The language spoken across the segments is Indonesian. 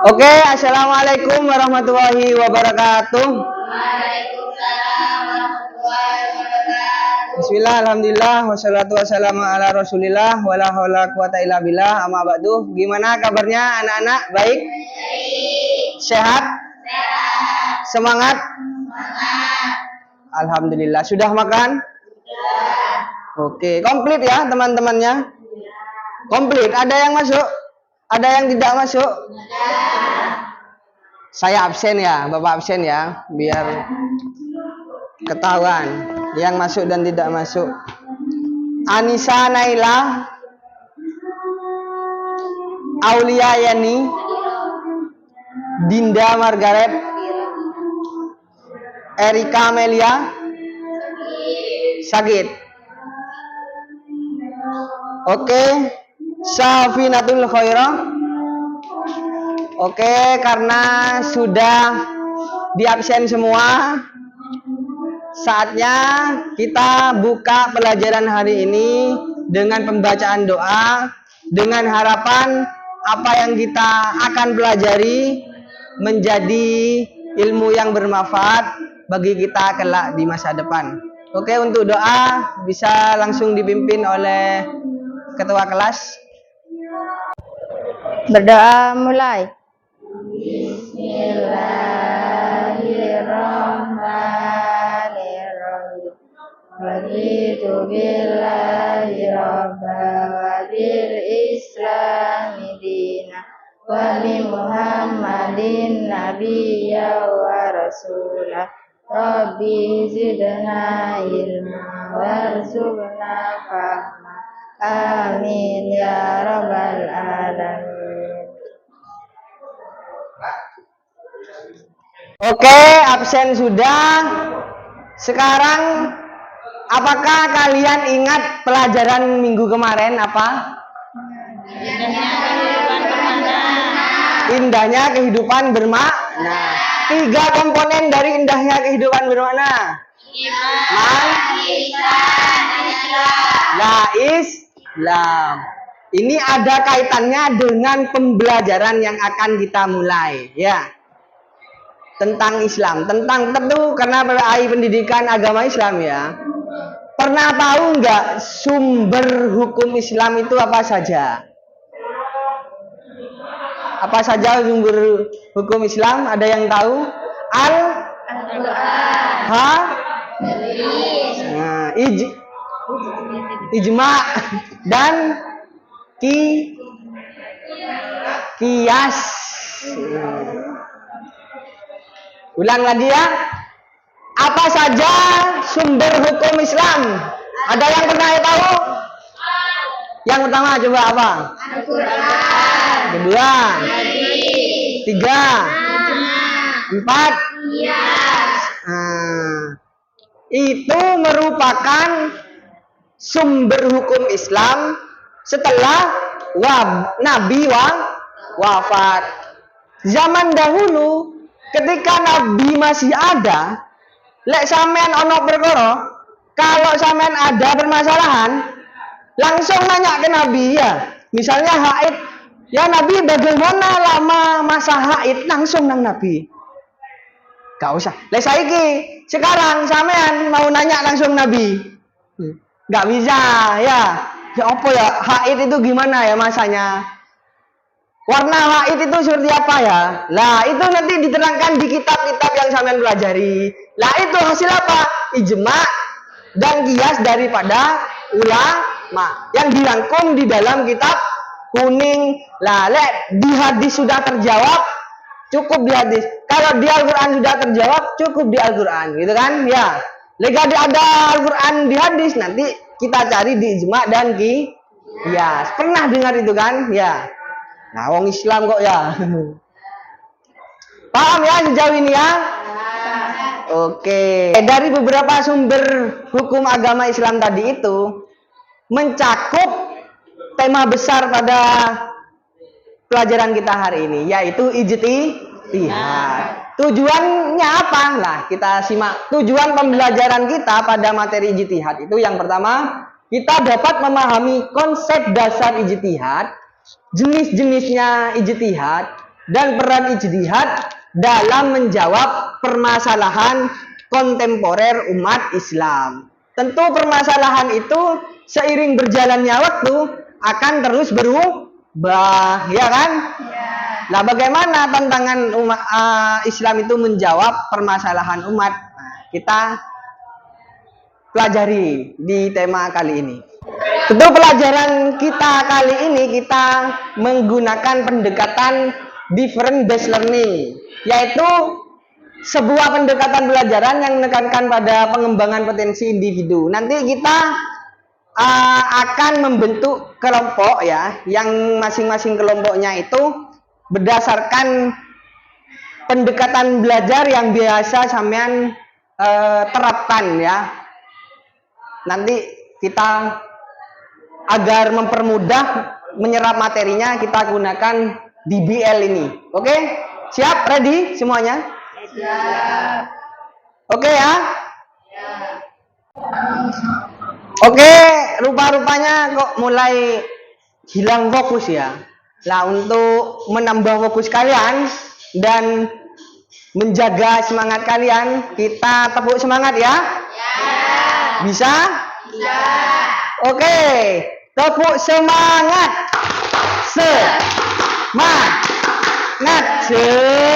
Oke, assalamualaikum warahmatullahi wabarakatuh. Waalaikumsalam warahmatullahi wabarakatuh. Bismillah, alhamdulillah, wassalatu wassalamu ala rasulillah, wala haula quwata illa billah, amma ba'du. Gimana kabarnya anak-anak? Baik? Sehat? Semangat? Alhamdulillah. Sudah makan? Oke, komplit ya teman-temannya? Komplit. Ada yang masuk? Ada yang tidak masuk? Saya absen ya, Bapak absen ya, biar ketahuan yang masuk dan tidak masuk. Anissa Naila, Aulia Yani, Dinda Margaret, Erika Melia, sakit. Oke, Safinatul Khairah. Oke, karena sudah diabsen semua, saatnya kita buka pelajaran hari ini dengan pembacaan doa, dengan harapan apa yang kita akan pelajari menjadi ilmu yang bermanfaat bagi kita kelak di masa depan. Oke, untuk doa bisa langsung dipimpin oleh ketua kelas. Berdoa mulai. Bismillahirrahmanirrahim. Raditu billahi rabba wa bil islami dina wa bi muhammadin nabiyya wa rasulah. Rabbi zidna ilma warzuqna fahma. Amin ya rabbal alamin. Oke, absen sudah. Sekarang apakah kalian ingat pelajaran minggu kemarin apa? Indahnya kehidupan bermakna. 3 komponen dari indahnya kehidupan bermakna. Iman, Islam. Ini ada kaitannya dengan pembelajaran yang akan kita mulai, ya. Tentang Islam, tentang tentu karena AI pendidikan agama Islam ya. Pernah tahu nggak sumber hukum Islam itu apa saja? Apa saja sumber hukum Islam? Ada yang tahu? Nah, ijma dan kias. Ulang lagi ya. Apa saja sumber hukum Islam? Ada yang pernah tahu? Yang pertama coba apa? Al-Quran. Kedua. Tiga. Empat. Itu merupakan sumber hukum Islam setelah Nabi wafat. Zaman dahulu ketika Nabi masih ada, lek sampean ono perkara, kalau sampean ada permasalahan, langsung nanya ke Nabi ya. Misalnya haid, ya Nabi bagaimana lama masa haid, langsung nang Nabi. Gak usah. Lek saiki, sekarang sampean mau nanya langsung Nabi. Gak bisa ya. Ya apa ya, haid itu gimana ya masanya? Warna haid itu seperti apa ya? Lah itu nanti diterangkan di kitab-kitab yang sampean pelajari. Lah itu hasil apa? Ijma dan kias daripada ulama yang dirangkum di dalam kitab kuning. Lah di hadis sudah terjawab, cukup di hadis. Kalau di Al-Quran sudah terjawab, cukup di Al-Quran, gitu kan? Ya. Lega ada Al-Quran di hadis, nanti kita cari di ijma dan kias. Pernah dengar itu kan? Ya. Nah, wong Islam kok ya. Paham ya sejauh ini ya? Oke. Dari beberapa sumber hukum agama Islam tadi itu mencakup tema besar pada pelajaran kita hari ini, yaitu ijtihad. Tujuannya apa? Nah, kita simak. Tujuan pembelajaran kita pada materi ijtihad itu yang pertama, kita dapat memahami konsep dasar ijtihad, jenis-jenisnya ijtihad, dan peran ijtihad dalam menjawab permasalahan kontemporer umat Islam. Tentu permasalahan itu seiring berjalannya waktu akan terus berubah, ya kan? Nah, bagaimana tantangan umat Islam itu menjawab permasalahan umat? Nah, kita pelajari di tema kali ini. Tentu pelajaran kita kali ini kita menggunakan pendekatan different based learning, yaitu sebuah pendekatan pelajaran yang menekankan pada pengembangan potensi individu. Nanti kita akan membentuk kelompok ya, yang masing-masing kelompoknya itu berdasarkan pendekatan belajar yang biasa sampean terapkan ya. Nanti kita agar mempermudah menyerap materinya kita gunakan DBL ini. Oke? Siap? Ready semuanya? Siap. Oke ya? Siap. Oke, rupa-rupanya kok mulai hilang fokus ya. Nah, untuk menambah fokus kalian dan menjaga semangat kalian, kita tepuk semangat ya. Bisa? Bisa. Oke, tepuk semangat. Semangat. Semangat.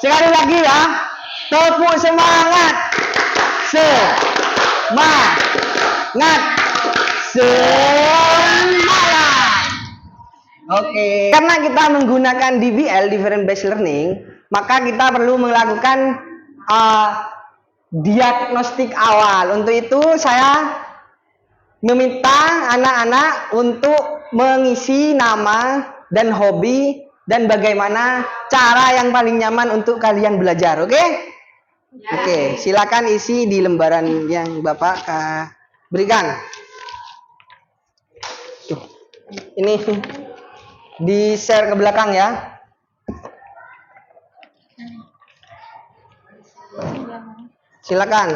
Sekali lagi ya. Tepuk semangat. Semangat. Semangat. Oke, karena kita menggunakan DBL, different based learning, maka kita perlu melakukan diagnostik awal. Untuk itu saya meminta anak-anak untuk mengisi nama dan hobi dan bagaimana cara yang paling nyaman untuk kalian belajar. Oke? Oke, silakan isi di lembaran yang Bapak berikan. Tuh, ini di share ke belakang ya. Silakan.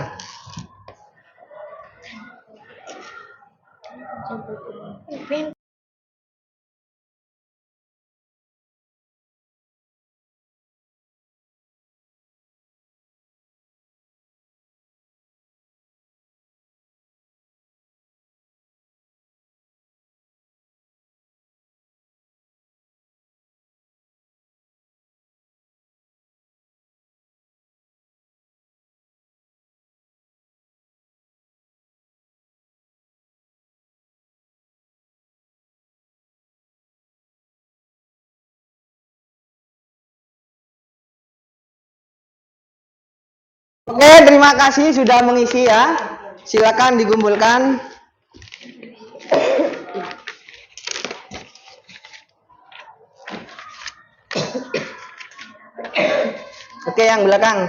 Oke, terima kasih sudah mengisi ya. Silakan dikumpulkan. Oke, yang belakang.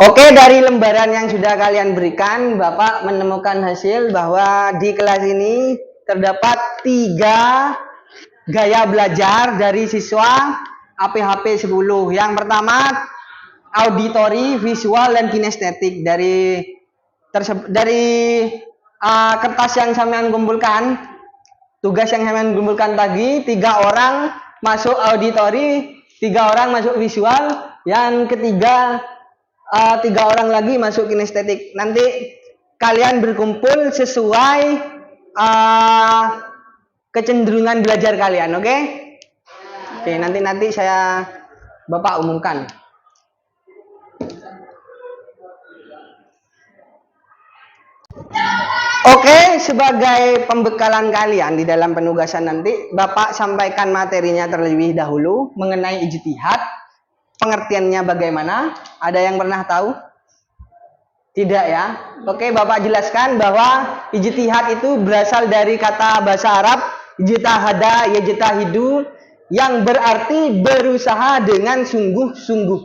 Oke, dari lembaran yang sudah kalian berikan, Bapak menemukan hasil bahwa di kelas ini terdapat 3 gaya belajar dari siswa APHP 10. Yang pertama, auditori, visual, dan kinestetik. Dari kertas yang sampean kumpulkan, tugas yang sampean kumpulkan tadi, 3 orang masuk auditori, 3 orang masuk visual, yang ketiga 3 orang lagi masuk kinestetik. Nanti kalian berkumpul sesuai kecenderungan belajar kalian, oke? Oke, nanti saya Bapak umumkan. Oke, sebagai pembekalan kalian di dalam penugasan nanti, Bapak sampaikan materinya terlebih dahulu mengenai ijtihad. Pengertiannya bagaimana? Ada yang pernah tahu? Tidak ya? Oke, Bapak jelaskan bahwa ijtihad itu berasal dari kata bahasa Arab ijtahada yajtahidu, yang berarti berusaha dengan sungguh-sungguh.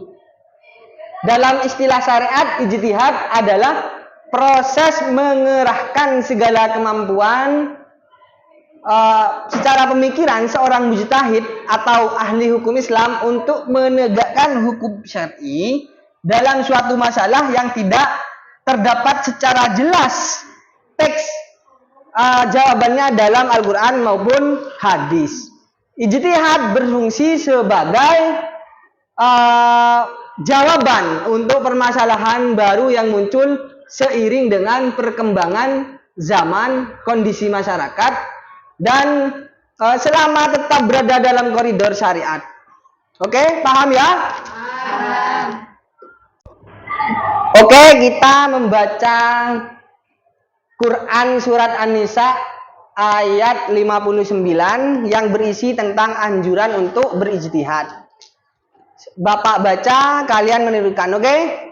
Dalam istilah syariat, ijtihad adalah proses mengerahkan segala kemampuan secara pemikiran seorang mujtahid atau ahli hukum Islam untuk menegakkan hukum syar'i dalam suatu masalah yang tidak terdapat secara jelas teks jawabannya dalam Al-Quran maupun hadis. Ijtihad berfungsi sebagai jawaban untuk permasalahan baru yang muncul seiring dengan perkembangan zaman, kondisi masyarakat, dan selama tetap berada dalam koridor syariat. Oke, paham ya? Paham. Oke, kita membaca Quran surat An-Nisa ayat 59 yang berisi tentang anjuran untuk berijtihad. Bapak baca, kalian menirukan, oke?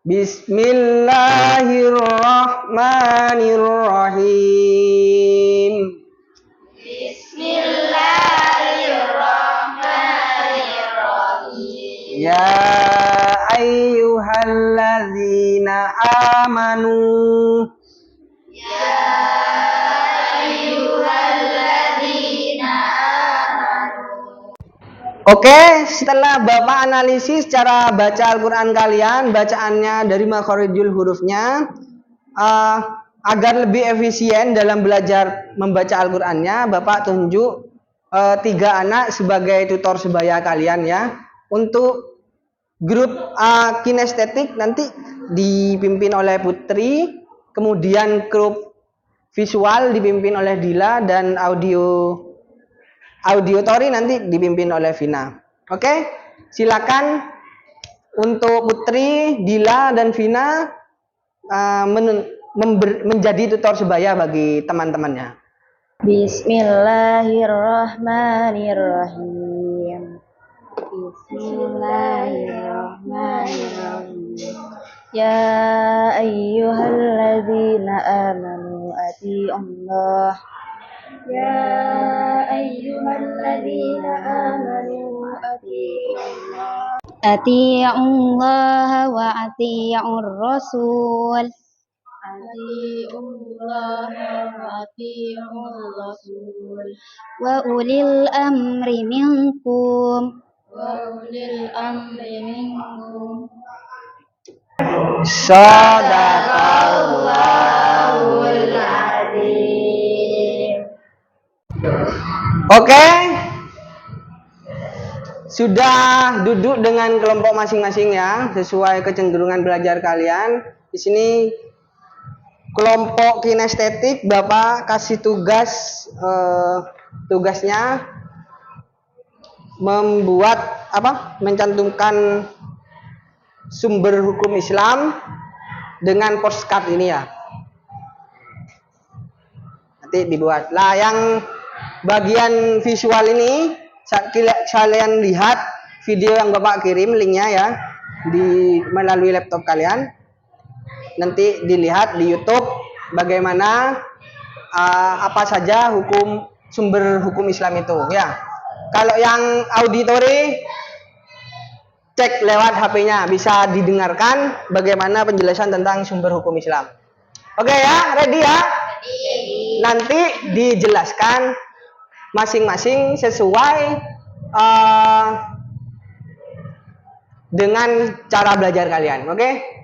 Bismillahirrahmanirrahim. Bismillahirrahmanirrahim. Ya ayyuhalladzina amanu. Ya ayyuhalladzina amanu. Oke, setelah Bapak analisis cara baca Al-Quran kalian, bacaannya dari makharijul hurufnya, agar lebih efisien dalam belajar membaca Al-Qurannya, Bapak tunjuk 3 anak sebagai tutor sebaya kalian ya. Untuk grup kinestetik nanti dipimpin oleh Putri, kemudian grup visual dipimpin oleh Dila, dan audiotori nanti dipimpin oleh Vina. Oke, silakan untuk Putri, Dila, dan Vina menjadi tutor sebaya bagi teman-temannya. Bismillahirrahmanirrahim. Bismillahirrahmanirrahim. Ya ayyuhalladzina amanu atii'ullah. Ya ayyuhalladzina amanu atii'ullah. Atii'ullah wa atii'ur rasul. Atii'ullah wa atii'ur rasul. Wa ulil amri minkum. Wa ulil amri minkum. Shadaqallahul azim. Oke, sudah duduk dengan kelompok masing-masing ya, sesuai kecenderungan belajar kalian. Di sini kelompok kinestetik, Bapak kasih tugasnya mencantumkan sumber hukum Islam dengan postcard ini ya. Nanti dibuat. Lah yang bagian visual ini kalian lihat video yang Bapak kirim linknya ya melalui laptop kalian. Nanti dilihat di YouTube bagaimana apa saja sumber hukum Islam itu ya. Kalau yang auditori cek lewat HP-nya, bisa didengarkan bagaimana penjelasan tentang sumber hukum Islam. Oke ya, ready ya? Ready. Nanti dijelaskan masing-masing sesuai dengan cara belajar kalian, oke?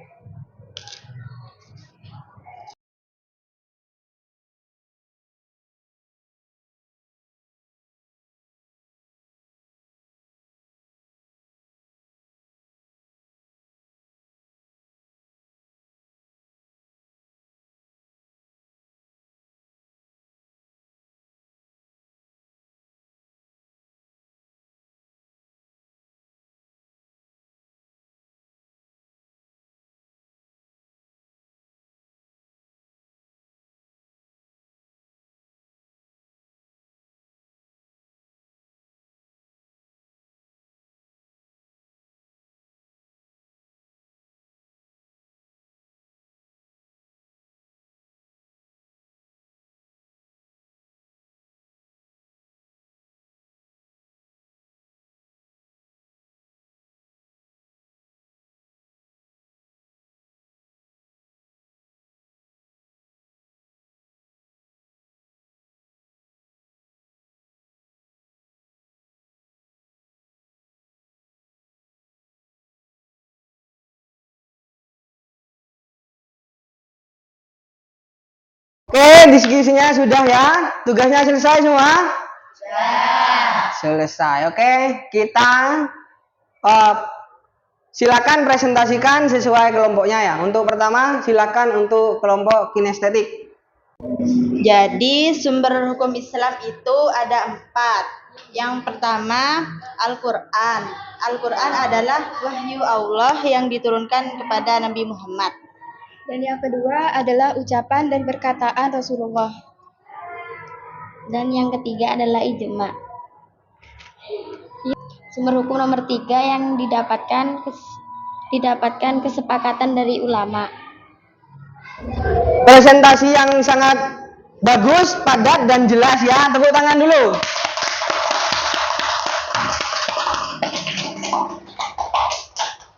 Oke, diskusinya sudah ya. Tugasnya selesai semua? Selesai. Oke, kita silakan presentasikan sesuai kelompoknya ya. Untuk pertama, silakan untuk kelompok kinestetik. Jadi sumber hukum Islam itu ada 4. Yang pertama Al-Quran. Al-Quran adalah wahyu Allah yang diturunkan kepada Nabi Muhammad. Dan yang kedua adalah ucapan dan perkataan Rasulullah. Dan yang ketiga adalah ijma. Sumber hukum nomor 3 yang didapatkan kesepakatan dari ulama. Presentasi yang sangat bagus, padat dan jelas ya. Tepuk tangan dulu.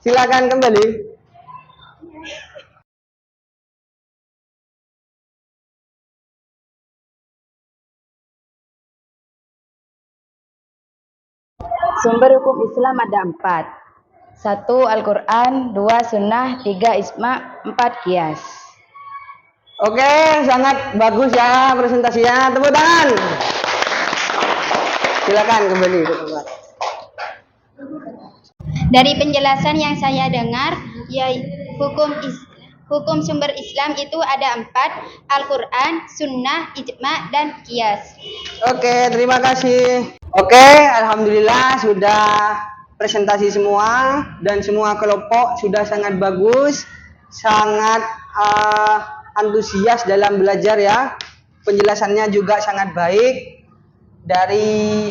Silakan kembali. Sumber hukum Islam ada 4. 1. Al-Quran, 2. Sunnah, 3. Ijma, 4. Qiyas. Oke, sangat bagus ya presentasinya. Tepuk tangan. Silakan kembali ke tempat. Dari penjelasan yang saya dengar, ya hukum sumber Islam itu ada 4, Al-Quran, Sunnah, Ijma, dan Qiyas. Oke, terima kasih. Oke, alhamdulillah sudah presentasi semua dan semua kelompok sudah sangat bagus, sangat antusias dalam belajar ya. Penjelasannya juga sangat baik dari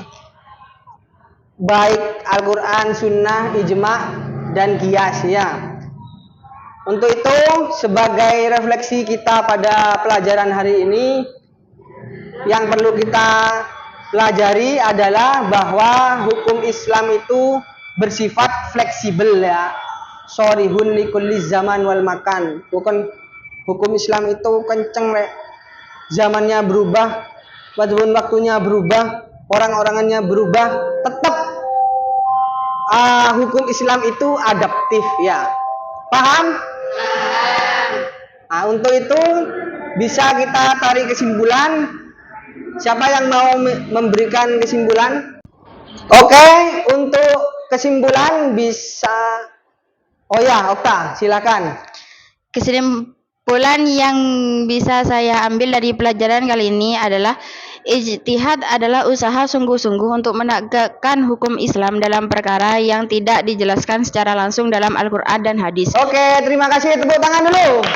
baik Al-Quran, Sunnah, Ijma, dan Qiyas ya. Untuk itu sebagai refleksi kita pada pelajaran hari ini, yang perlu kita pelajari adalah bahwa hukum Islam itu bersifat fleksibel ya. Sorihun likulli zaman wal makan. Hukum Islam itu kenceng rek. Zamannya berubah, waktunya berubah, orang-orangannya berubah, tetap hukum Islam itu adaptif ya. Paham? Nah, untuk itu bisa kita tarik kesimpulan. Siapa yang mau memberikan kesimpulan? Oke, untuk kesimpulan bisa. Oh ya, Okta, silakan. Kesimpulan yang bisa saya ambil dari pelajaran kali ini adalah ijtihad adalah usaha sungguh-sungguh untuk menegakkan hukum Islam dalam perkara yang tidak dijelaskan secara langsung dalam Al-Quran dan hadis. Oke, terima kasih. Tepuk tangan dulu.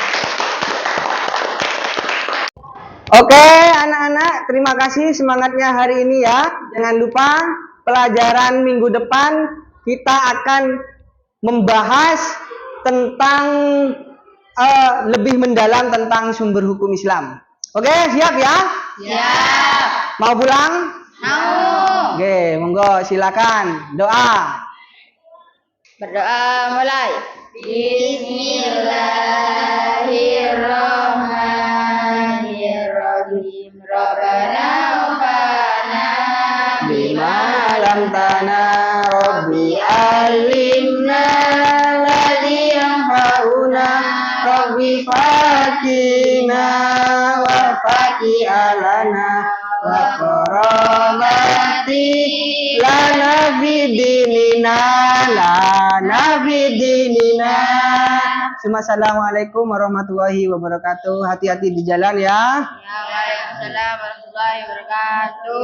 Oke, anak-anak, terima kasih semangatnya hari ini ya. Jangan lupa pelajaran minggu depan kita akan membahas tentang lebih mendalam tentang sumber hukum Islam. Oke, siap ya? Siap. Mau pulang? Mau. Oke, monggo silakan doa. Berdoa mulai. Bismillahirrahmanirrahim. Rabbana wafa'na Bima lam tana Rabbi alimna ladzi yanfa'una Rabbi fatina wa fati alana wa karamati lana bidinina Assalamualaikum warahmatullahi wabarakatuh. Hati-hati di jalan ya. Waalaikumsalam warahmatullahi wabarakatuh.